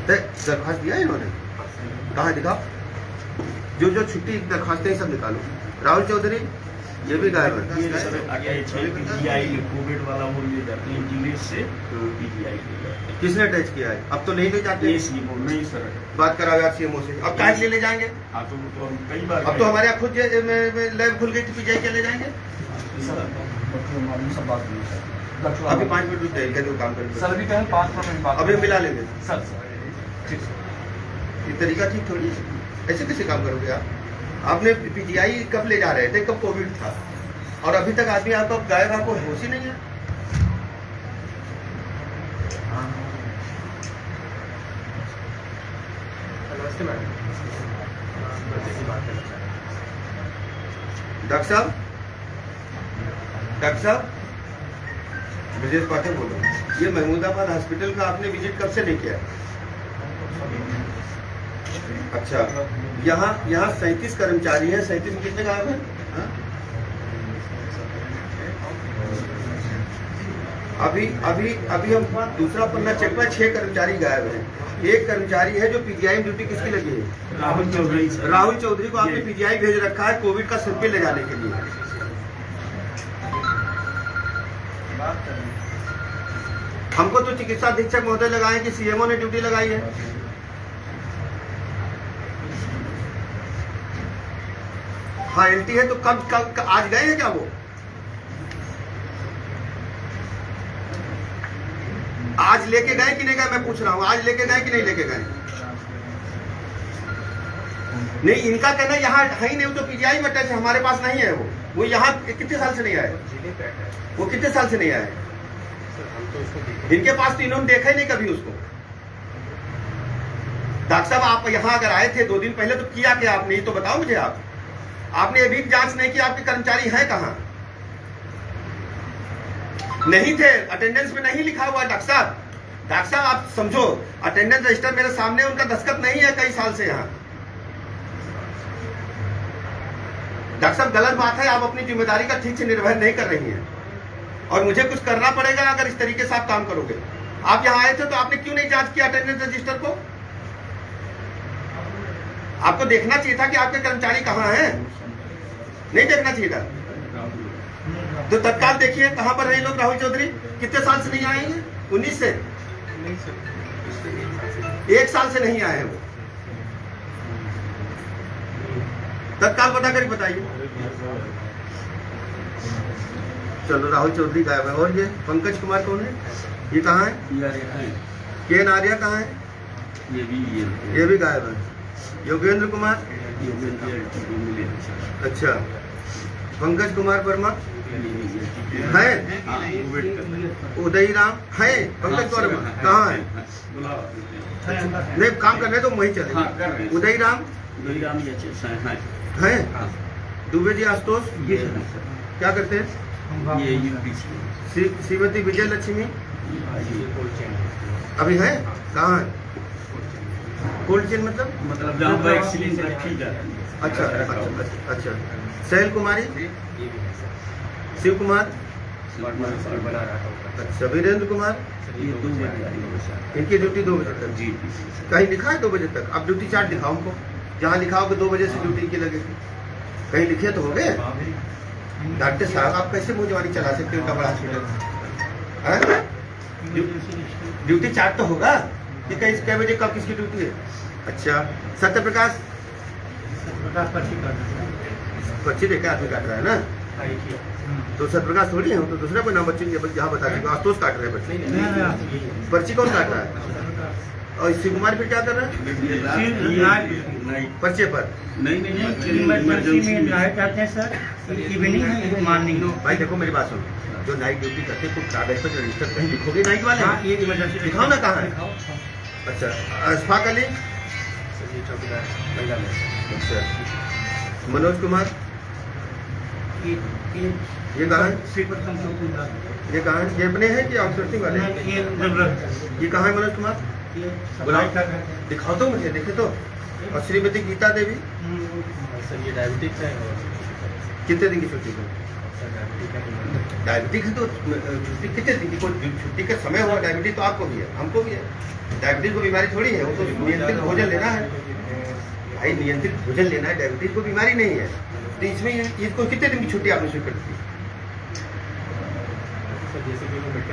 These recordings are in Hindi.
दरख्वास्त दिया इन्होंने? कहाँ दिखाओ? जो जो छुट्टी दरख्वास्तें सब निकालो। राहुल चौधरी ये भी गायब है। कोविड वाला वो ले जाते हैं इंजीनियर से पीजीआई। किसने अटैच किया है? अब तो नहीं ले जाते। नहीं सर, बात कराओ यार सीएमओ से। अब काहे ले जाएंगे? हाँ तो हम कई बार अब तो हमारे यहाँ खुद लैब खुल गई थी, पीजीआई क्या ले जाएंगे? सब बात नहीं सर। अभी 5 मिनट रुक जाएंगे जो काम करेंगे सर अभी कहें 5 मिनट बात अभी मिला लेंगे सर। ठीक ये तरीका ठीक थोड़ी है। ऐसे कैसे काम करोगे आप? आपने पीजीआई कब ले जा रहे थे? कब कोविड था? और अभी तक आदमी आपका गायब, आपको होश ही नहीं है। डॉक्टर साहब, डॉक्टर साहब ब्रजेश पाठक बोल रहा हूँ। ये महमूदाबाद हॉस्पिटल का आपने विजिट कब से नहीं किया? अच्छा, यहाँ 37 कर्मचारी हैं। 37 में कितने गायब हैं? अभी हम दूसरा पन्ना चेक पर 6 कर्मचारी गायब हैं। एक कर्मचारी है जो पीजीआई में ड्यूटी किसकी लगी है? राहुल चौधरी। राहुल चौधरी को आपने पीजीआई भेज रखा है कोविड का सैंपल ले जाने के लिए। हमको तो चिकित्सा अधीक्षक महोदय लगाए कि सीएमओ ने ड्यूटी लगाई है। हाँ एलटी है तो कब आज गए हैं क्या वो? आज लेके गए कि नहीं गए? मैं पूछ रहा हूँ, आज लेके गए कि नहीं लेके गए? नहीं, इनका कहना यहाँ है ही नहीं। वो तो पीजीआई में अटैच है, हमारे पास नहीं है। वो यहाँ कितने साल से नहीं आए? वो कितने साल से नहीं आए? इनके पास तो इन्होंने देखा ही नहीं कभी उसको। डॉक्टर साहब आप यहाँ अगर आए थे 2 दिन पहले तो किया क्या आपने? ये तो बताओ मुझे। आपने अभी जांच नहीं की, आपके कर्मचारी हैं कहाँ? नहीं थे, अटेंडेंस में नहीं लिखा हुआ। डॉक्टर साहब आप समझो, अटेंडेंस रजिस्टर मेरे सामने, उनका दस्तखत नहीं है कई साल से यहाँ। डॉक्टर साहब गलत बात है, आप अपनी जिम्मेदारी का ठीक से निर्वहन नहीं कर रही हैं और मुझे कुछ करना पड़ेगा अगर इस तरीके से आप काम करोगे। आप यहाँ आए थे तो आपने क्यों नहीं जांच किया अटेंडेंस रजिस्टर को? आपको देखना चाहिए था कि आपके कर्मचारी कहाँ हैं। नहीं देखना चाहिए था तो तत्काल देखिए कहाँ पर है लोग। राहुल चौधरी कितने साल से नहीं आए हैं? 19 से? 1 साल से नहीं आए हैं वो। तत्काल पता करके बताइए। चलो राहुल चौधरी गायब है। और ये पंकज कुमार कौन है? ये कहाँ है? के नारिया कहाँ है? ये भी गायब है। योगेंद्र कुमार? अच्छा, पंकज कुमार वर्मा है? उदय राम है? पंकज वर्मा कहाँ है? नहीं काम करने तो वही चले। उदय राम है? दुबे जी आशुतोष क्या करते हैं? श्रीमती विजय लक्ष्मी अभी है? कहाँ है? कोल्ड चेन मतलब जहाँ पर एक्सीलेंस रखी जाती है। अच्छा। शैल कुमारी? शिव कुमार? अच्छा, वीरेंद्र कुमार? इनकी ड्यूटी 2 बजे तक। जी कहीं लिखा है 2 बजे तक? अब ड्यूटी चार्ट दिखाओ हमको, जहाँ लिखा हो कि 2 बजे से ड्यूटी की लगेगी। कहीं लिखे तो हो गए? डॉक्टर साहब आप कैसे मुझवारी चला सकते हो? इतना बड़ा हॉस्पिटल, ड्यूटी चार्ट तो होगा कि कै बजे कब किसकी ड्यूटी है। अच्छा, सत्य प्रकाश पर्ची देखा आदमी काट रहा है ना? तो सत्य प्रकाश थोड़ी है, तो दूसरा कोई नाम बच्चे यहाँ बता देगा। आशुतोष काट रहे हैं पर्ची कौन काट रहा है? और शिव कुमार फिर क्या कर रहा है? पर्चे पर नहीं भाई देखो मेरी बात सुनो, जो नाइट ड्यूटी करते कुछ कागज पर रजिस्टर कहीं लिखोगे नाइट वाले? दिखाओ ना कहाँ है। अच्छा, अशफाक अली? अच्छा, मनोज कुमार? ये कहाँ है? ये कहाँ है? ये अपने हैं कि आउटसोर्सिंग वाले? ये कहाँ है मनोज कुमार? बुलाओ, दिखाओ तो मुझे, देखे तो। और श्रीमती गीता देवी? सर ये डायबिटिक्स है। कितने दिन की छुट्टी है? डायबिटीज तो छुट्टी कितने दिन की, कोई छुट्टी का समय हुआ, डायबिटीज तो आपको भी है, हमको भी है। डायबिटीज को बीमारी थोड़ी है, वो तो नियंत्रित भोजन लेना है भाई, नियंत्रित भोजन लेना है, डायबिटीज को बीमारी नहीं है। तो इसमें इसको कितने दिन की छुट्टी आपने स्वीकृत की?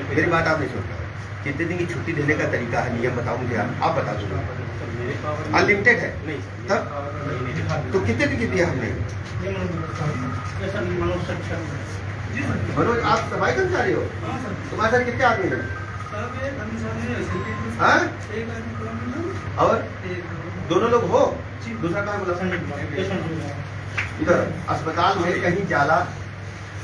मेरी बात आपने सुना, कितने दिन की छुट्टी देने का तरीका है, नियम बताओ मुझे, आप बता दो। अनलिमिटेड है तब तो कितने दिन की दिया हमने? मनोज आप सफाई कर्मचारी हो, तुम्हारे साथ कितने आदमी हैं? हाँ? और दोनों लोग हो, दूसरा काम बोला इधर अस्पताल में कहीं जाला,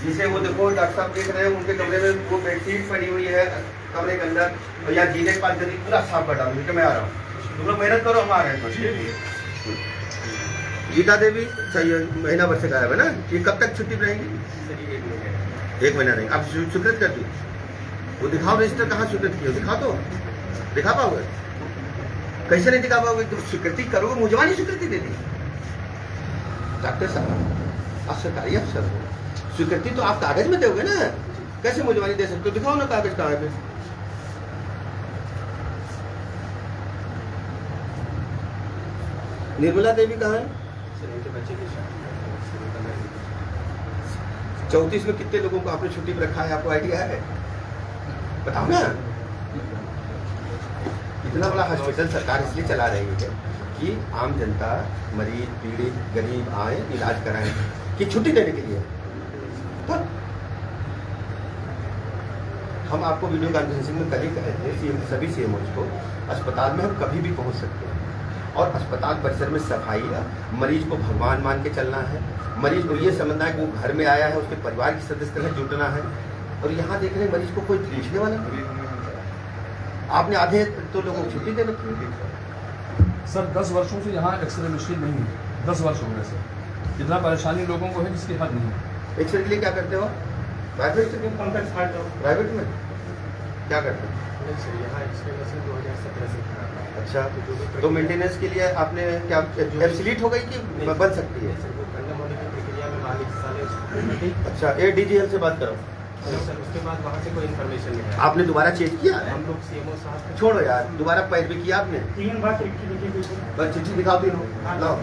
जिसे वो देखो डॉक्टर साहब देख रहे हैं, उनके कमरे में वो बेडशीट पड़ी हुई है कमरे के अंदर, और या जीने के पास जल्दी पूरा साफ कर डालूंगी कि मैं आ रहा हूँ, तुम लोग मेहनत करो, हम आ रहे हैं। गीता देवी सही महीना भर से गायब है ना, ये कब तक छुट्टी रहेंगी? 1 महीना रहेंगे। अब स्वीकृत कर दी, वो दिखाओ रजिस्टर कहाँ स्वीकृत किया, दिखा दो, दिखा पाओगे? कैसे नहीं दिखा पाओगे? तुम स्वीकृति करोगे, मुझवानी स्वीकृति दे दी। डॉक्टर साहब आप सरकारी अफसर हो, स्वीकृति तो आप कागज में दोगे ना, कैसे मुझवानी दे सकते हो? दिखाओ ना कागज कहाँ है। निर्मला देवी कहाँ है? 34 में कितने लोगों को आपने छुट्टी पर रखा है, आपको आइडिया है? बताओ ना। इतना बड़ा हॉस्पिटल सरकार इसलिए चला रही है कि आम जनता, मरीज, पीड़ित, गरीब आए इलाज कराएं, कि छुट्टी देने के लिए। तो हम आपको वीडियो कॉन्फ्रेंसिंग में कल ही कहे थे सभी सीएमओज को, अस्पताल में हम कभी भी पहुंच सकते हैं, और अस्पताल परिसर में सफाई है, मरीज को भगवान मान के चलना है, मरीज को ये समझना है कि वो घर में आया है, उसके परिवार के सदस्य से जुटना है। और यहाँ देख रहे हैं मरीज को कोई पूछने वाला नहीं। आपने आधे तो लोगों को छुट्टी दे रखी है। सर 10 वर्षों से यहाँ एक्सरे मशीन नहीं है, 10 वर्ष हो गए सर, इतना परेशानी लोगों को है जिसकी हद नहीं है। एक्सरे के लिए क्या करते हो? प्राइवेट में क्या करते हो? अच्छा, तो मेंटेनेंस के लिए आपने क्या एब्सोल्यूट हो गई कि बन सकती है? अच्छा, ADGL से बात करो। उसके बाद वहाँ से कोई इन्फॉर्मेशन नहीं है। आपने दोबारा चेक किया? हम लोग सीएमओ साहब छोड़ो यार, दोबारा पैरवी किया आपने? 3 बार बस चिट्ठी दिखाओ, तीनों लाओ।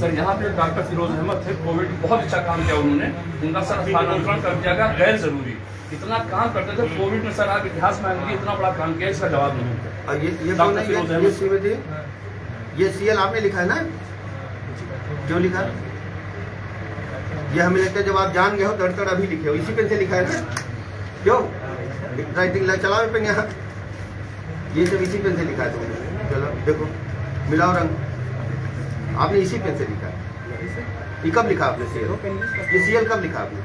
सर यहाँ पे डॉक्टर फिरोज अहमद थे, कोविड बहुत अच्छा काम किया उन्होंने, उनका सर स्थानांतरण कर दिया गया गैर जरूरी, इतना काम करते थे कोविड में सर, आप इतिहास में आएंगे, इतना बड़ा काम किया, इसका जवाब नहीं है। और ये कौन है? ये श्रीमती, ये CL आपने लिखा है ना? क्यों लिखा? ये हमें लगता है जब आप जान गए हो तड़ अभी लिखे हो, इसी पेन से लिखा है ना? क्यों राइटिंग चलाओ पेन यहाँ, ये सब इसी पेन से लिखा है तुमने। चलो देखो, मिलाओ रंग, आपने इसी पेन से लिखा है। ये कब लिखा आपने CL? ये CL कब लिखा आपने?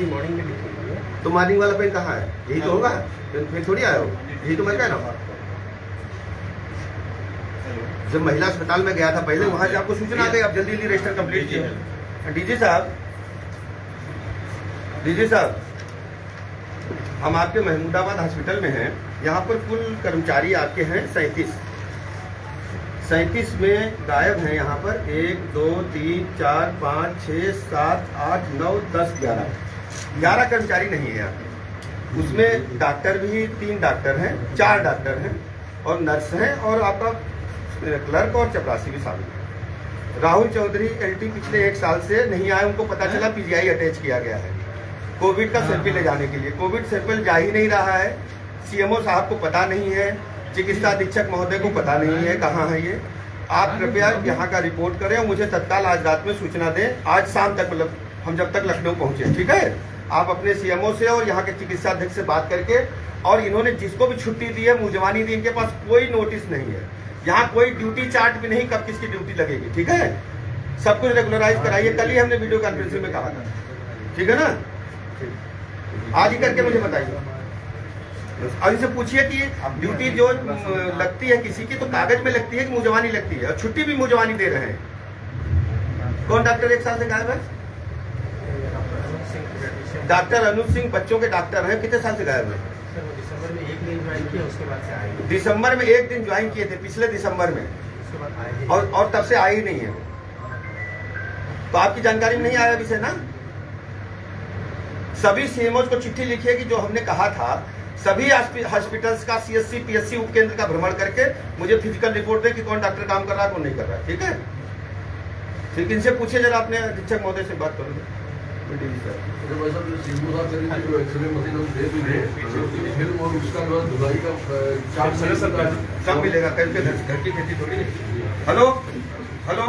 मॉर्निंग में लिखी हुई है। तो मॉर्निंग वाला पेन कहाँ है? यही तो होगा, पेन थोड़ी आया हो, यही तो मैं कह रहा हूँ। जब महिला अस्पताल में गया था पहले, वहां से आपको सूचना आ गई, आप जल्दी रजिस्टर कंप्लीट किए। डीजी साहब, हम आपके महमूदाबाद हॉस्पिटल में हैं, यहाँ पर कुल कर्मचारी आपके हैं 37 में गायब हैं यहाँ पर 1 2 3 4 5 6 7 8 9 10 11 कर्मचारी नहीं है यहाँ पे। उसमें डॉक्टर भी 3 डॉक्टर हैं, 4 डॉक्टर हैं और नर्स हैं, और आपका क्लर्क और चपरासी भी शामिल है। राहुल चौधरी LT पिछले 1 साल से नहीं आए, उनको पता चला PGI अटैच किया गया है कोविड का सैंपल ले जाने के लिए। कोविड सैंपल जा ही नहीं रहा है, CMO साहब को पता नहीं है, चिकित्सा अधीक्षक महोदय को पता नहीं है कहाँ है ये। आप कृपया यहाँ का रिपोर्ट करें और मुझे तत्काल आज रात में सूचना दें, आज शाम तक, मतलब हम जब तक लखनऊ पहुँचे, ठीक है? आप अपने CMO से और यहाँ के चिकित्सा अध्यक्ष से बात करके, और इन्होंने जिसको भी छुट्टी दी है, मुजवानी दी, इनके पास कोई नोटिस नहीं है, यहाँ कोई ड्यूटी चार्ट भी नहीं, कब किसकी ड्यूटी लगेगी, ठीक है? सब कुछ रेगुलराइज कराइए, कल ही हमने वीडियो कॉन्फ्रेंसिंग में कहा था, ठीक है ना? आज ही करके मुझे बताइए, और इसे पूछिए कि ड्यूटी जो लगती है किसी की, तो कागज में लगती है कि मुजवानी लगती है, और छुट्टी भी मुजवानी दे रहे हैं। कौन डॉक्टर 1 साल से गायब है? डॉक्टर अनुज सिंह बच्चों के डॉक्टर हैं, कितने साल से गायब है? दिसंबर में 1 दिन ज्वाइन किया, उसके बाद से आए। दिसंबर में 1 दिन ज्वाइन किए थे, पिछले दिसंबर में, उसके बाद आए और तब से आए ही नहीं है। तो आपकी जानकारी में नहीं आया विषय ना। सभी सीएमओ को चिट्ठी लिखिए कि जो हमने कहा था सभी हॉस्पिटल्स का सीएससी पीएससी उपकेंद्र का भ्रमण करके मुझे फिजिकल रिपोर्ट दे कि कौन डॉक्टर काम कर रहा है कौन नहीं कर रहा है। ठीक है, फिर इनसे पूछिए जरा, अपने अधीक्षक महोदय से बात करोगे। सब मिलेगा, घर की खेती थोड़ी है। हेलो हेलो,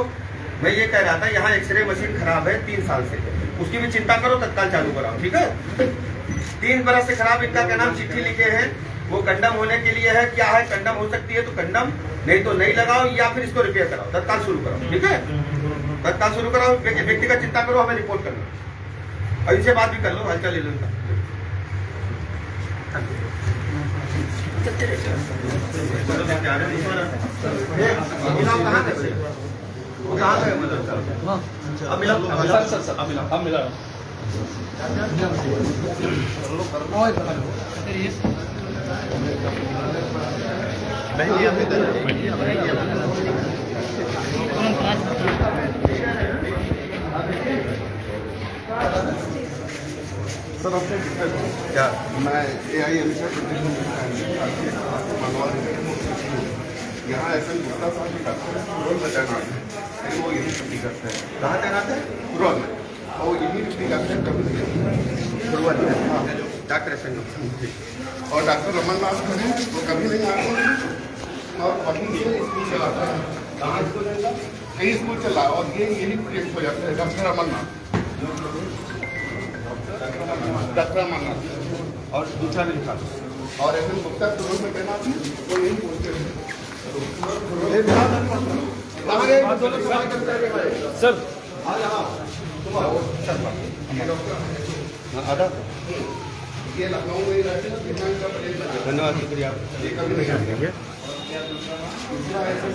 मैं ये कह रहा था यहाँ एक्सरे मशीन खराब है 3 साल से, उसकी भी चिंता करो, तत्काल चालू कराओ। ठीक है, 3 बरस से खराब, इनका क्या नाम चिट्ठी लिखे हैं, वो कंडम होने के लिए है। क्या है, कंडम हो सकती है तो कंडम, नहीं तो नहीं लगाओ, या फिर इसको रिपेयर कराओ, तत्काल शुरू कराओ। ठीक है, तत्काल शुरू कराओ, व्यक्ति का चिंता करो, हमें रिपोर्ट करना, और इनसे बात भी कर लो, हल्का ले लो इनका। कहाँ गए, वो कहाँ गए, अब मिला, सर अब मिला। क्या मैं AIM से यहाँ ऐसा गुप्ता साहब भी करते हैं, रोल में तैनात है, लेकिन वो यही ड्यूटी करते हैं। कहाँ तैनात है, रोल में, और वो यही ड्यूटी करते हैं कभी नहीं। शुरुआत में डॉक्टर संगम और डॉक्टर रमन नाथ खड़े हैं, वो कभी नहीं आते हैं, और वहीं से स्कूल चलाते हैं। कहाँ स्कूल है, कई स्कूल चला, और ये यही प्रोजेक्ट हो जाते हैं। डॉक्टर रमन नाथ, और दूसरा भी लिखा दो। और ऐसे गुप्ता तो रोल में तैनात है, वो यही बोलते हैं। कहाँ गए दोनों सफाई कर्मचारी हमारे? सर आधा, ये लखनऊ में ही रहते हैं, बिहार का प्लेट लगा है। धन्यवाद, शुक्रिया। ये कभी नहीं आते हैं। दूसरा ऐसा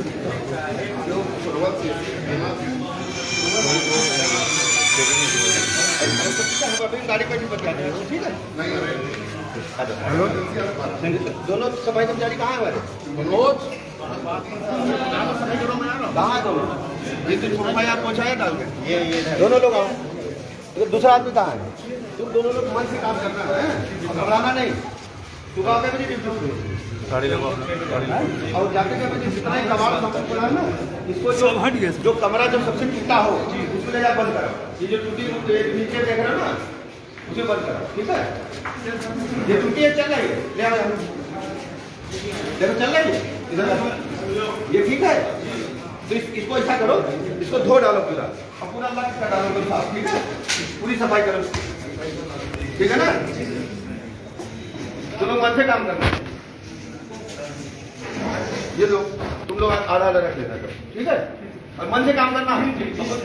जो शुरुआत से तैनात है, हम अपनी गाड़ी पर भी बता रहे हैं। ठीक है, नहीं आ रहे। दोनों सफाई कर्मचारी कहाँ है हमारे? कहाँ है दोनों? ये तो सफाई आप पहुँचाया डाल के, ये दोनों लोग आओ। तो दूसरा आदमी कहाँ है? तुम दोनों लोग मन से काम करना है, घबराना नहीं। सुबह के बजे ड्यूटी गाड़ी लगो, और जाके जब जितना ही कबाड़ सामान पड़ा है ना, इसको जो कमरा जब सबसे टूटा हो उसको ले जा बंद करो। ये जो टूटी नीचे देख रहे हो ना, उसे बंद करो। ठीक है, ये टूटी है, चल रही है, ले आओ, देखो चल रही है, इधर ये ठीक है। तो इसको ऐसा करो, इसको धो डालो पूरा, और पूरा लग कर डालो साफ। ठीक है, पूरी सफाई करो, ठीक है ना। तुम लोग मन से काम करना, ये लोग तुम लोग आधा आधा रख लेना, ठीक है, और मन से काम करना।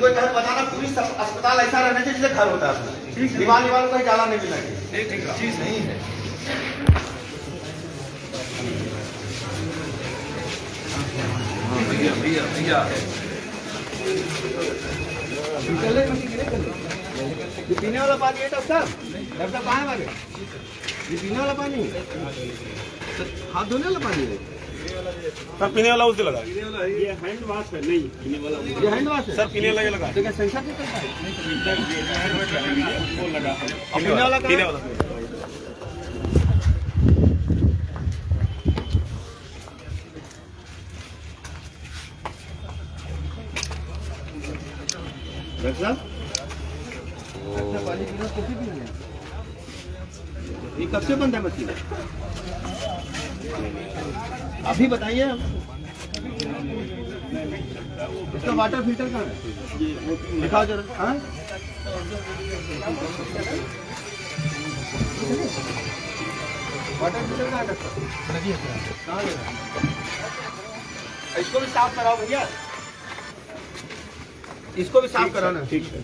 कोई घर बताना, पूरी अस्पताल ऐसा रहना चाहिए जैसे घर होता है अपना, दीवार दीवार को जाला नहीं मिलना चाहिए, चीज नहीं है। भैया ये पीने वाला पानी है डॉक्टर साहब, कहाँ है हमारे? ये पीने वाला पानी है, हाथ धोने वाला पानी है सर, पीने वाला उसे लगा। ये हैंड वॉश है, नहीं पीने वाला। ये हैंड वॉश है सर, पीने वाला ये लगा। तो क्या सेंसर से चलता है? वो लगा है। पीने वाला कहाँ पीने है? वाला डॉक्टर साहब, पानी पीना कैसे पीना? ये कब से बंद है मशीन? अभी बताइए, इसका वाटर फिल्टर कहाँ है? दिखाओ जरा। हाँ, वाटर फिल्टर कहाँ है डॉक्टर? कहाँ है? इसको भी साफ कराओ भैया, इसको भी साफ कराना। ठीक है,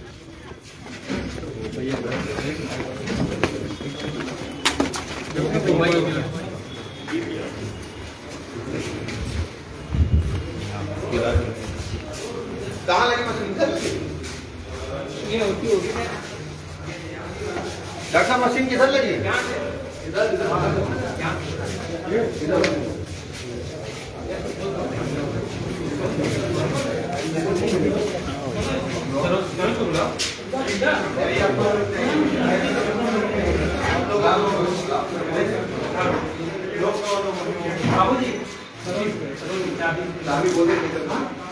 कहाँ लगी मशीन? ये होती होगी डॉक्टर साहब, मशीन किधर लगी? इधर इधर चाबी बोले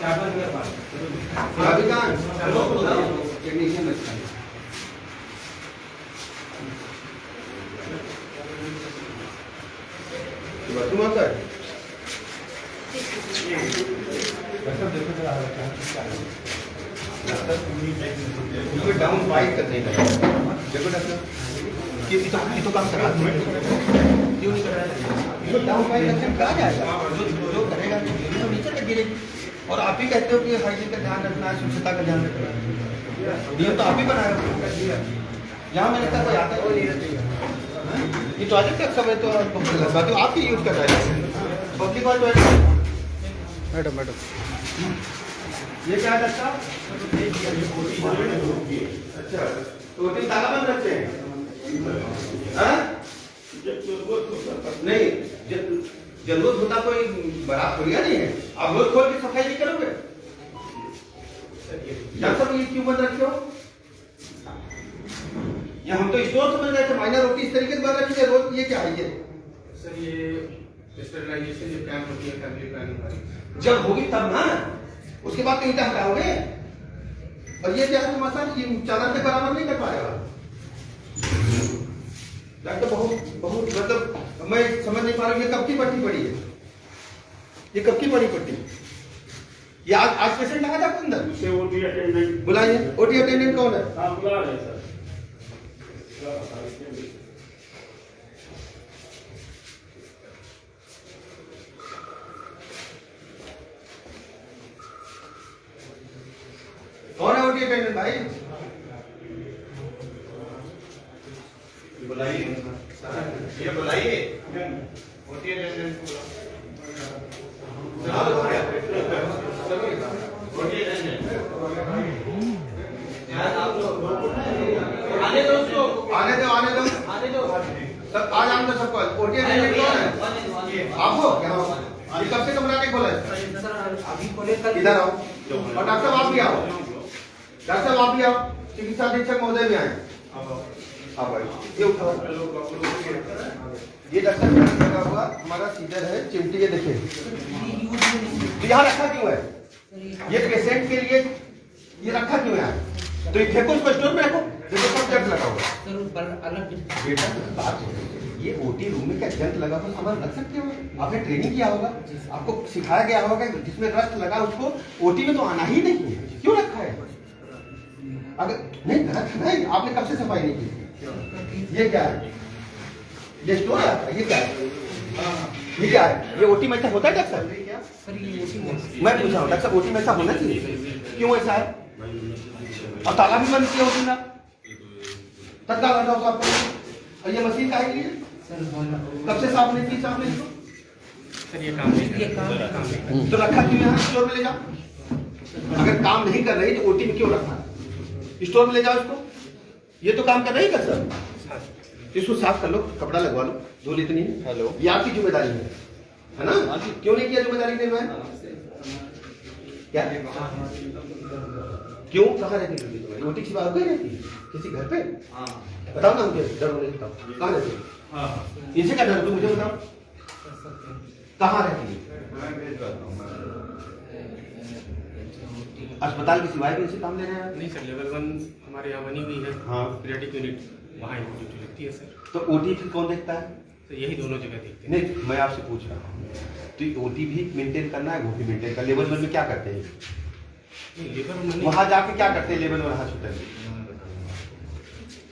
चाबी कहाँ टेक्नीशियन अच्छा है। तुम अंदर डाउन फाइट करने का देखो डॉक्टर ये तो काम करा क्यों नहीं कर रहा है? ये डाउन फाइट करके कहा जाएगा जो करेगा तो नीचे तक गिरेगी। और आप ही कहते हो कि हाइजीन का ध्यान रखना है, स्वच्छता का ध्यान रखना है, ये तो आप ही बनाया। यहाँ मैंने कहा कोई आता है ये टॉयलेट का समय तो आपकी यूज कर रहा है पब्लिक वाला टॉयलेट। मैडम ये क्या है अच्छा तो ताला बंद रखते हैं नहीं जरूरत होता कोई बड़ा खोलिया नहीं है आप रोज खोल के सफाई नहीं करोगे सब ये क्यों बंद रखे हो? या हम तो स्टोर समझ रहे थे माइनर रोटी इस तरीके से बंद रखी है रोज ये क्या है ये सर ये स्टेरिलाइजेशन जो कैंप होती है फैमिली प्लानिंग पर जब होगी तब ना उसके बाद तो ईंटा हटाओगे और ये क्या है मसा ये चादर के बराबर नहीं कर पाएगा। डॉक्टर बहुत बहुत मतलब मैं समझ नहीं पा रहा हूँ ये कब की पट्टी पड़ी है ये कब की पड़ी पट्टी ये आज पेशेंट आया था अंदर ओटी अटेंडेंट बुलाइए ओटी अटेंडेंट कौन है? हाँ बुला रहे हैं सर। कौन है ओटी अटेंडेंट भाई? बुलाइए ये बुलाइए ओटी अटेंडेंट आने दो सब आज आने दो सबको। ओटी अटेंडेंट कौन है? आप हो क्या हो? ये कब से कमरा नहीं खोला है? अभी खोले कल इधर आओ और डॉक्टर साहब आप भी आओ। डॉक्टर साहब आप भी आओ चिकित्सा अधीक्षक महोदय भी आए आप ये उठाओ ये डॉक्टर लगा हुआ हमारा सीजर है चिमटी ये देखिए तो यहाँ रखा क्यों है? ये पेशेंट के लिए ये रखा क्यों है? तो ये फेंको उसको स्टोर में रखो देखो सब जंग लगा हुआ बेटा बात ये ओटी रूम में क्या जंग लगा हुआ सामान रख सकते हो? आपने ट्रेनिंग किया होगा आपको सिखाया गया होगा जिसमें रक्त लगा उसको ओटी में तो आना ही नहीं है क्यों रखा है? अगर नहीं गलत है नहीं आपने कब से सफाई नहीं की? ये क्या है? ये स्टोर है ये क्या है? ये क्या है? ये ओटी में ऐसा होता है डॉक्टर? मैं पूछा हूँ डॉक्टर ओटी में ऐसा होना चाहिए क्यों ऐसा है? और ताला भी बंद किया ओटी ना तब ताला जाओ साफ करो और ये मशीन का है कब से साफ नहीं की साफ नहीं सर ये काम तो रखा क्यों यहाँ स्टोर में ले जाओ? अगर काम नहीं कर रही तो ओटी में क्यों रखा? स्टोर में ले जाओ इसको ये तो काम कर रही है सर इसको साफ कर लो कपड़ा लगवा लो धूल इतनी हेलो ये आपकी जिम्मेदारी है ना? क्यों नहीं किया जिम्मेदारी नहीं है क्या क्यों कहाँ रहती है तुम्हारी ओटी की बात रहती है किसी घर पे? बताओ ना मुझे डर बताओ कहाँ रहती है? इनसे क्या डर तुम मुझे बताओ कहाँ रहती है? अस्पताल की सिवाय भी इनसे काम ले रहे हैं? नहीं सर लेवल 1 हमारे यहाँ बनी हुई है हाँ पीडियाट्रिक यूनिट वहाँ इनको ड्यूटी लगती है सर। तो ओटी फिर कौन देखता है? तो यही दोनों जगह देखते हैं। नहीं मैं आपसे पूछ रहा हूँ तो ओटी भी मेंटेन करना है वो भी मेंटेन कर लेवल 1 में क्या करते हैं? लेबर में वहाँ जाके क्या करते हैं लेवल 1 हॉस्पिटल में?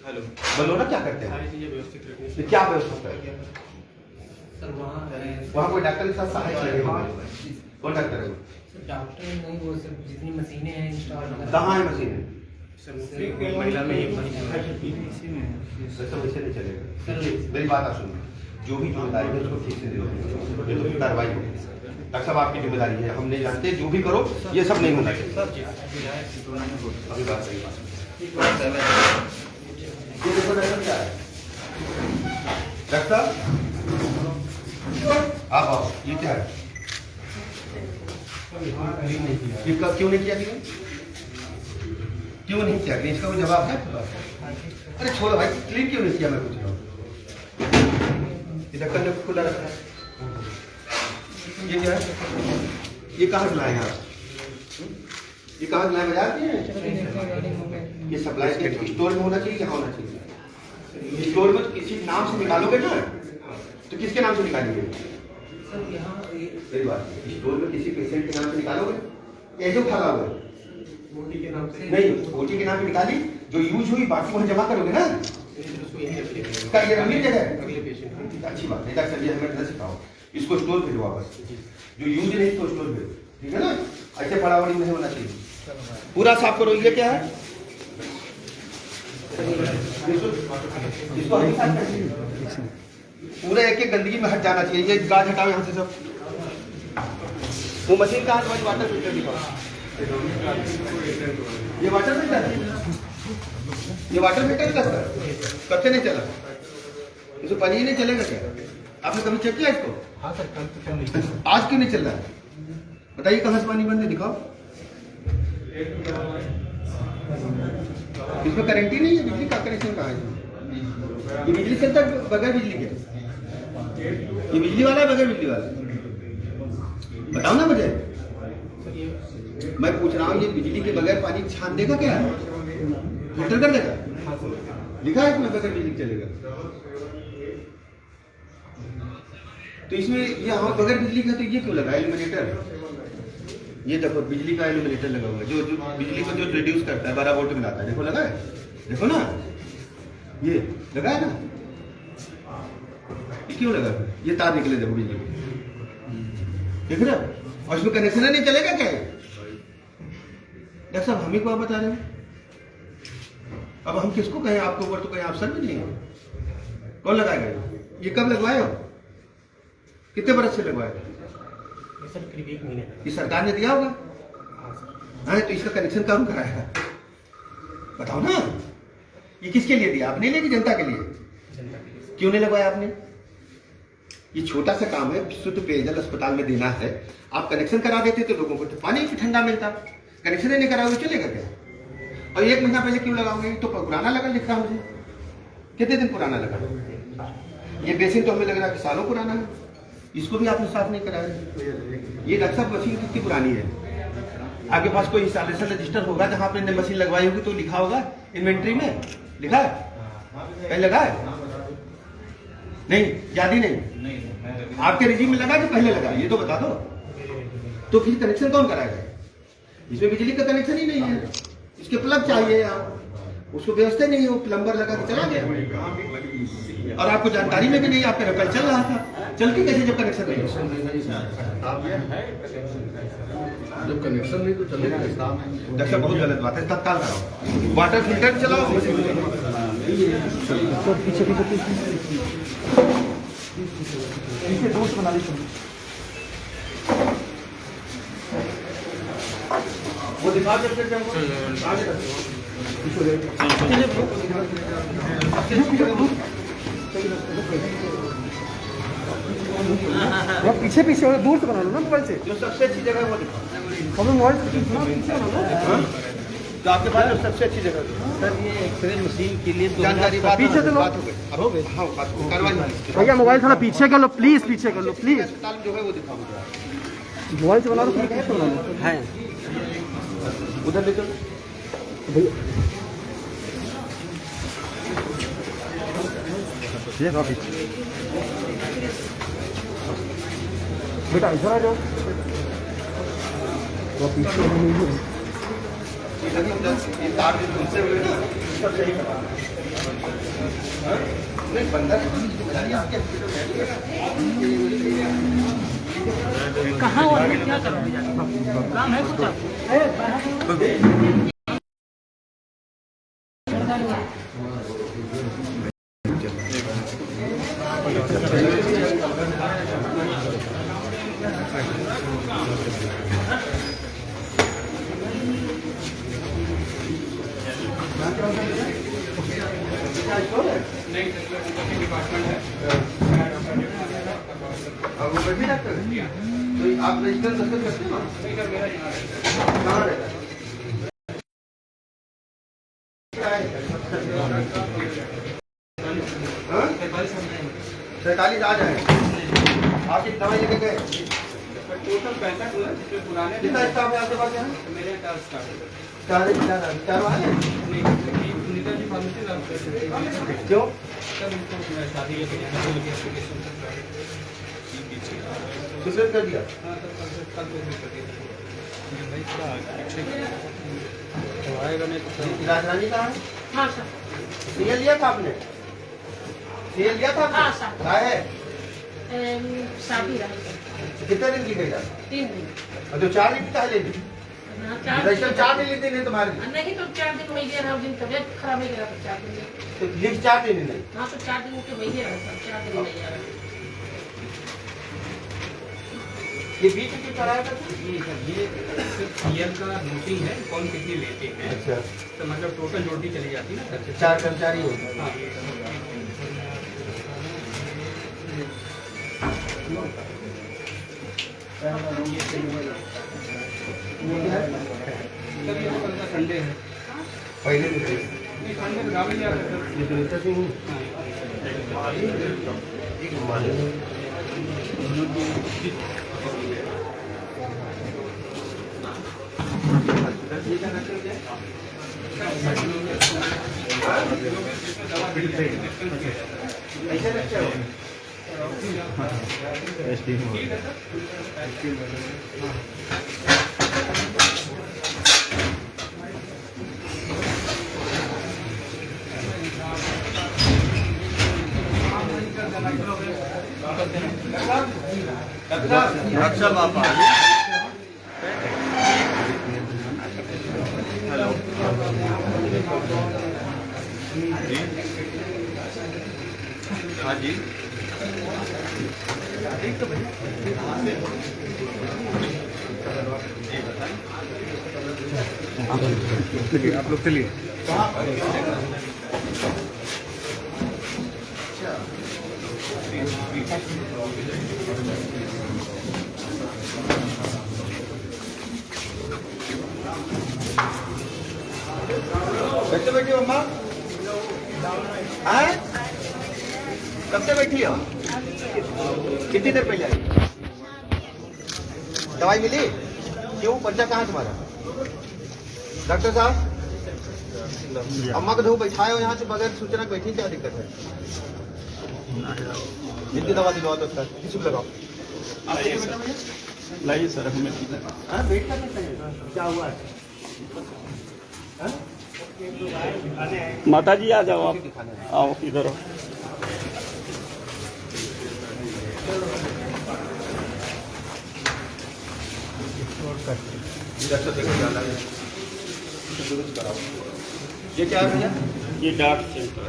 हेलो बोलो ना क्या करते हैं? सारी चीजें व्यवस्थित रखनी तो क्या व्यवस्था है? सर वहाँ कोई डॉक्टर के साथ सहायक लगे होंगे कौन डॉक्टर है? डॉक्टर नहीं वो सर जितनी मशीनें हैं इंस्टॉल कहाँ है मशीनें? सर महिला में एक वैसे वैसे नहीं चलेगा मेरी बात आप सुनो जो भी जिम्मेदारी है उसको ठीक से दे दो कार्रवाई होगी डॉक्टर साहब आपकी जिम्मेदारी है हम नहीं जानते जो भी करो ये सब नहीं होना चाहिए अभी बात सही बात ये देखो डॉक्टर क्या है डॉक्टर आप आओ ये क्या है ये क्यों नहीं किया क्यों क्यों नहीं किया? इसका कोई जवाब है? अरे छोड़ो भाई, क्लीन क्यों नहीं किया मैं पूछ रहा हूँ। ये ढक्कन ने खुला रखा है। ये क्या है? ये कहाँ से लाए हैं आप? ये कहाँ से लाए, बाजार के? ये सप्लाई के स्टोर में होना चाहिए, यहाँ होना चाहिए। स्टोर में तो किसी नाम से निकालोगे ना, तो किसके नाम से निकालेंगे? सही बात है, स्टोर में किसी पेशेंट के नाम से निकालोगे, ऐसे उठा लोगे नहीं, ओटी के नाम पे निकाली, जो यूज हुई बाकी वहाँ जमा करोगे ना। क्या ये रंगीन जगह है? अच्छी बात है, सर ये हमें न सिखाओ, इसको स्टोर भेजो वापस, जो यूज नहीं इसको स्टोर भेजो, ठीक है ना? ऐसे पड़ावड़ी नहीं होना चाहिए, पूरा साफ करो। ये क्या है? इसको हम साफ करेंगे, पूरा एक एक गंदगी में हट जाना चाहिए। ये गाज हटाओ यहाँ से सब। वो मशीन का हाथ वाटर फिल्टर दिखाओ। ये वाटर फिल्टर है, ये वाटर फिल्टर लगता है, कब से नहीं चला? इसको पानी ही नहीं चलेगा क्या? आपने कभी चेक किया इसको? हाँ सर, कल तो नहीं। आज क्यों नहीं चल रहा है? बताइए कहाँ से पानी बंद है, दिखाओ। इसमें करंट ही नहीं है, बिजली का कनेक्शन कहाँ है? ये बिजली चलता है बगैर बिजली के? ये बिजली वाला है बगैर बिजली वाला? बताओ ना मुझे, मैं पूछ रहा हूँ। ये बिजली के बगैर पानी छान देगा क्या? फिल्टर कर देगा? लिखा है इसमें बगैर बिजली चलेगा। तो इसमें ये हाँ बगैर बिजली का, तो ये क्यों लगा इल्यूमिनेटर? ये देखो बिजली का इल्यूमिनेटर लगा हुआ है, जो बिजली को जो रिड्यूस करता है, 12 वोल्ट में लाता है। देखो लगा है, देखो ना, ये लगा है ना, ये क्यों लगा? ये तार निकले देखो बिजली, देख रहे हो? और इसमें कनेक्शन नहीं चलेगा क्या? डॉक्टर साहब हम ही को आप बता रहे हैं, अब हम किसको कहें? आपके ऊपर तो कहीं अफसर भी नहीं है। कौन लगाएगा? ये कब लगवाए हो? कितने बरस से लगवाए? सर करीब 1 महीने। ये सरकार ने दिया होगा? हाँ, तो इसका कनेक्शन कौन कराएगा? बताओ ना, ये किसके लिए दिया? आपने लिया कि जनता के लिए? क्यों नहीं लगवाया आपने? ये छोटा सा काम है, शुद्ध पेयजल अस्पताल में देना है। आप कनेक्शन करा देते तो लोगों को तो पानी भी ठंडा मिलता। कनेक्शन ही नहीं कराओगे चलेगा क्या? और 1 महीना पहले क्यों लगाओगे? तो पुराना लगा, लिख रहा मुझे। कितने दिन पुराना लगा? ये बेसिन तो हमें लग रहा है कि सालों पुराना है। इसको भी आपने साफ नहीं कराया। ये डॉक्टर साहब मशीन कितनी पुरानी है? आपके पास कोई इंस्टॉलेशन रजिस्टर होगा जहाँ आपने मशीन लगवाई होगी तो लिखा होगा इन्वेंट्री में, लिखा है? कहीं लगा है? नहीं, याद ही नहीं। आपके रिजीम में लगा कि पहले लगा? ये तो बता दो। तो फिर कनेक्शन कौन कराएगा? इसमें बिजली का कनेक्शन ही नहीं है, इसके प्लग चाहिए आप, उसको व्यवस्था नहीं है, वो प्लम्बर लगा के चला गया। और आपको जानकारी में भी नहीं, आपका कल चल रहा था, चलती कैसे जब कनेक्शन नहीं? जब कनेक्शन नहीं तो चलेगा। डॉक्टर बहुत गलत बात है, तत्काल कराओ, वाटर फिल्टर चलाओ। पीछे दोस्त बना लीजिए, वो दिखा देते हैं पीछे पीछे दूर से बना लो ना मोबाइल से। जो सबसे अच्छी जगह है वो दिखाओ। हमें मोबाइल से पीछे बना लो। तो आपके पास जो सबसे अच्छी जगह सर ये एक्सरे मशीन के लिए जानकारी बात पीछे से लो। बात हो गई, अब हो गई। हाँ, बात कार्रवाई भैया मोबाइल थोड़ा पीछे कर लो प्लीज, पीछे कर लो प्लीज। अस्पताल जो है वो दिखाओ मुझे। मोबाइल से बना लो, पीछे से बना लो। है उधर ले चलो भैया ये पीछे बेटा इधर आ जाओ, वो पीछे ये तार जो तुमसे हुए ना सब सही करा। नहीं बंदा कहाँ हो क्या करोगे? काम है कुछ अब वो भी डॉक्टर है, तो आप रजिस्टर करते हो? कहाँ रहता है? कर्मचारी आज आए, आपकी दवाई लेके गए। टोटल 65 हुआ, जिसमें पुराने कितना स्टाफ है आपके पास यहाँ? मेरे 4 स्टाफ है। चार वाले नहीं, सुनीता जी फार्मेसी नाम से क्यों? सर उनको शादी के एप्लीकेशन किसने कर दिया? हाँ सर कल कर दिया तो आएगा नहीं तो राजधानी कहाँ है? हाँ सर। सीएल लिया था आपने? सीएल लिया था आपने? हाँ, सर। क्या है? शादी रही कितने दिन की गई था? 3 दिन। तो 4 दिन की कहा लेनी? हाँ, 4 दिन लिख देने तुम्हारे लिए। नहीं तो 4 दिन वही रहा, उस दिन तबियत खराब हो गया तो 4 दिन। तो लिख 4 दिन नहीं। हाँ तो 4 दिन के वही रहा, 4 दिन नहीं आ रहा। ये बीच में क्यों कराया था? ये सिर्फ सीएल का नोटिंग है, कौन कितनी लेते हैं। अच्छा, तो मतलब टोटल ड्यूटी चली जाती है ना सर। 4 कर्मचारी होते हैं। हाँ सर ये तो कल का संडे है। पहले दिन से। नहीं संडे में गाँव में जा रहे हैं सर। ये सुनीता सिंह हूँ। ऐसे रखते हो? डॉक्टर बाबा हेलो हाँ जी आप लोग चलिए। कैसे बैठी हो अम्मा? हाँ? कब से बैठी हो? कितनी देर पहले आई? दवाई मिली? क्यों? पर्चा कहाँ है तुम्हारा? डॉक्टर साहब, अम्मा को धो बैठाए हो यहाँ से बगैर सूचना के बैठी, क्या दिक्कत है? जितनी दवा दिलवा दो सर, किसी को लगाओ। लाइए सर हमें। हाँ, वेट कर सकते हैं। क्या हुआ है? हाँ? माता जी आ जाओ आप, आओ इधर आओ। ये क्या है भैया? ये डार्क सेंटर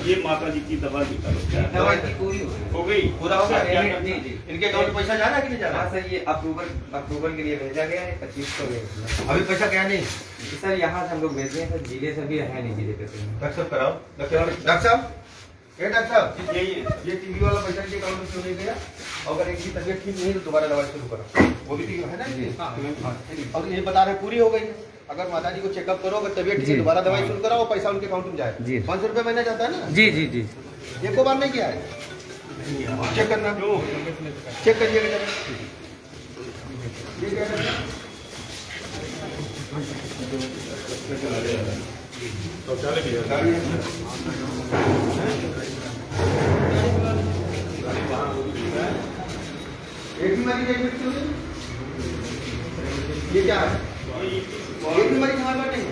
ये माता जी की दवा निकालो। दवाई की पूरी हो गई। पूरा हो गया? जी जी। इनके अकाउंट में पैसा जा रहा है कि नहीं जा रहा? हाँ सर ये अप्रूवल के लिए भेजा गया है 2500 भेज। अभी पैसा क्या नहीं? सर यहाँ से हम लोग भेज रहे हैं सर, जिले से भी है नहीं जिले पे। डॉक्टर साहब कराओ। डॉक्टर साहब, ये डॉक्टर साहब, ये टीवी वाला पैसा के अकाउंट में क्यों नहीं गया? अगर एक की तबीयत ठीक नहीं तो दोबारा दवाई शुरू करो। वो भी ठीक है ना? और ये बता रहे पूरी हो गई है। अगर माता जी को चेकअप करो, अगर तबीयत ठीक है दोबारा दवाई शुरू कराओ, पैसा उनके अकाउंट में जाए। 500 रुपये महीना जाता है ना? जी जी जी। एक को बार नहीं किया है? चेक करना, चेक करिएगा जरा। ये क्या करना? एक ही मरीज एडमिट क्यों नहीं? ये क्या है? एक ही मरीज हमारे पास नहीं है।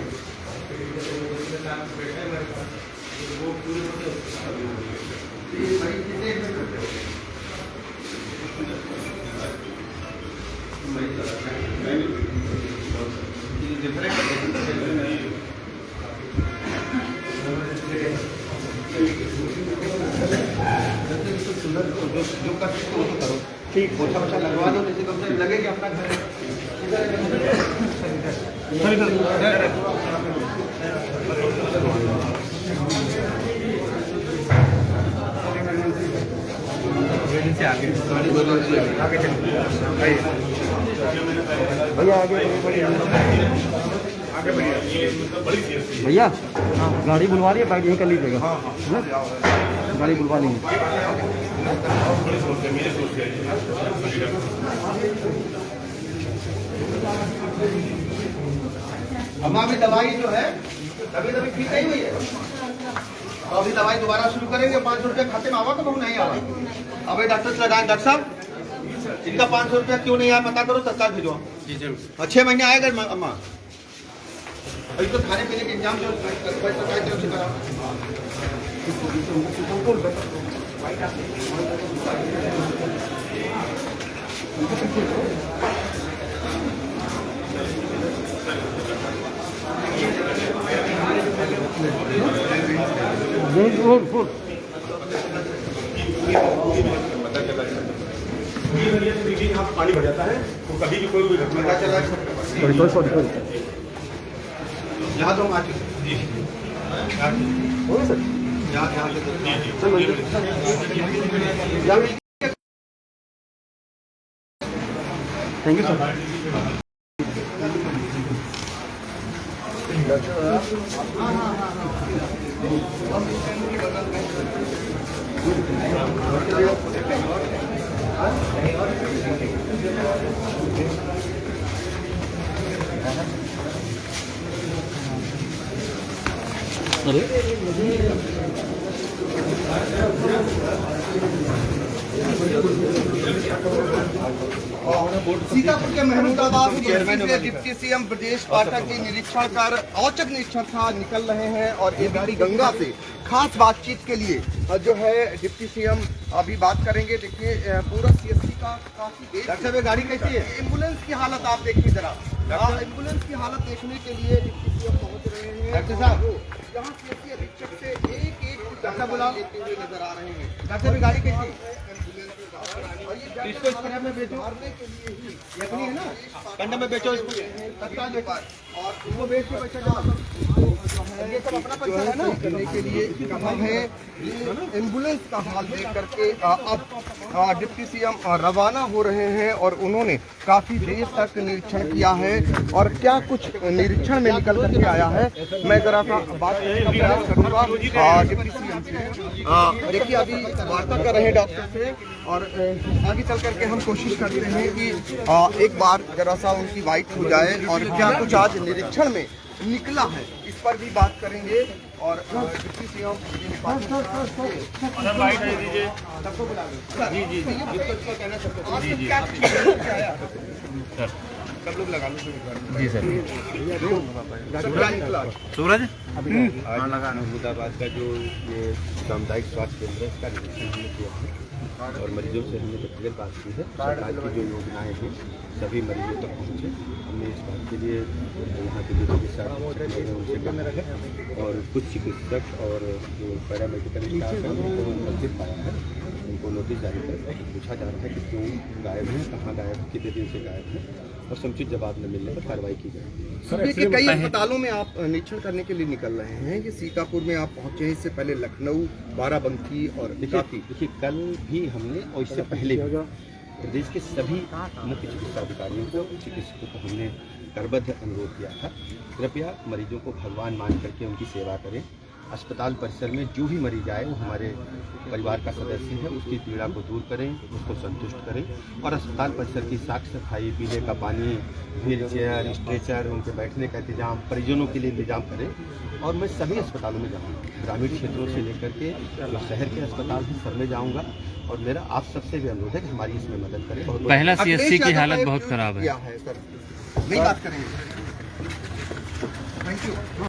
ये मरीज कितने एडमिट करते हो? जो कर सकते हो तो करो। ठीक, पोछा वोछा लगवा दो, जैसे कम से लगे कि अपना घर है। भैया आगे भैया गाड़ी बुलवा रही है, बाइक यहीं कर लीजिएगा। है ना? गाड़ी बुलवा लेंगे। अम्मा अभी दवाई जो है अभी ठीक नहीं हुई है, तो अभी दवाई दोबारा शुरू करेंगे। 500 रुपया खाते में आवा तो नहीं आवा। अभी डॉक्टर से लगाए, डॉक्टर साहब इनका 500 रुपया क्यों नहीं आया पता करो, तत्काल भेजो। 6 महीने आएगा अम्मा। अभी तो खाने पीने के इंतजाम जो पानी भर जाता है तो कभी भी कोई पता चला यहाँ तो हम आ चुके हो गया सर? यहाँ थैंक यू सर। सीतापुर के महमूदाबाद से डिप्टी सीएम ब्रजेश पाठक जी निरीक्षण कर औचक निरीक्षण था निकल रहे हैं और एबीपी गंगा से खास बातचीत के लिए जो है डिप्टी सीएम अभी बात करेंगे। देखिए पूरा सीएससी का काफी डॉक्टर साहब गाड़ी कैसी है, एम्बुलेंस की हालत आप देखिए जरा। एम्बुलेंस की हालत देखने के लिए डिप्टी सीएम पहुंच रहे हैं। डॉक्टर साहब यहाँ सीएससी अधीक्षक से एक डॉक्टर बुला लेते हुए नजर आ रहे हैं। डॉक्टर साहब गाड़ी कैसी है, इसको इस तरह में बेचो, मारने के लिए ही यही है ना, कंडम में बेचो इसको तत्काल बेकार, और वो बेच के पैसा जाओ। ये सब अपना पैसा है ना, करने के लिए हम है एम्बुलेंस का हाल देख करके अब डिप्टी सीएम रवाना हो रहे हैं और उन्होंने काफी देर तक निरीक्षण किया है और क्या कुछ निरीक्षण में निकल करके आया है मैं जरा सा बात करने का प्रयास करूंगा डिप्टी सीएम से। देखिए अभी वार्ता कर रहे हैं डॉक्टर से और आगे चल करके हम कोशिश करते हैं कि एक बार जरा सा उनकी बाइट हो जाए और क्या कुछ आज निरीक्षण में निकला है इस पर भी बात करेंगे। और डिप्टी सीएम सबको बुला जी जी कहना सब लोग लगा लो जी सर। सूरज महमूदाबाद का जो ये सामुदायिक स्वास्थ्य केंद्र है इसका निरीक्षण हमने किया है और मरीजों से हमने व्यक्तिगत बात की है। सरकार की जो योजनाएं हैं सभी मरीजों तक पहुँचे। हमने इस बात के लिए यहाँ के जो चिकित्सा हैं उनसे कहा है और कुछ चिकित्सक और जो पैरामेडिकल स्टाफ है उनको उपस्थित पाया है, उनको नोटिस जारी कर पूछा जा रहा है कि क्यों गायब हैं, कहाँ गायब, कितने दिन से गायब हैं और समुचित जवाब न मिलने पर कार्रवाई की जाएगी। कई अस्पतालों में आप निरीक्षण करने के लिए निकल रहे हैं, ये सीतापुर में आप पहुंचे हैं, इससे पहले लखनऊ, बाराबंकी और देखिए कल भी हमने और इससे पहले भी प्रदेश के सभी मुख्य चिकित्सा अधिकारियों को, चिकित्सकों को हमने करबद्ध अनुरोध किया था कृपया मरीजों को भगवान मान करके उनकी सेवा करें। अस्पताल परिसर में जो भी मरीज आए वो हमारे परिवार का सदस्य है, उसकी पीड़ा को दूर करें, उसको संतुष्ट करें और अस्पताल परिसर की साफ सफाई, पीने का पानी, व्हील चेयर, स्ट्रेचर, उनके बैठने का इंतजाम, परिजनों के लिए इंतजाम करें। और मैं सभी अस्पतालों में जाऊँगा, ग्रामीण क्षेत्रों से लेकर के जो शहर के अस्पताल हैं सब में जाऊँगा और मेरा आप सबसे भी अनुरोध है कि हमारी इसमें मदद करें। पहला सीएससी की हालत बहुत खराब है। नहीं बात करेंगे। Thank you.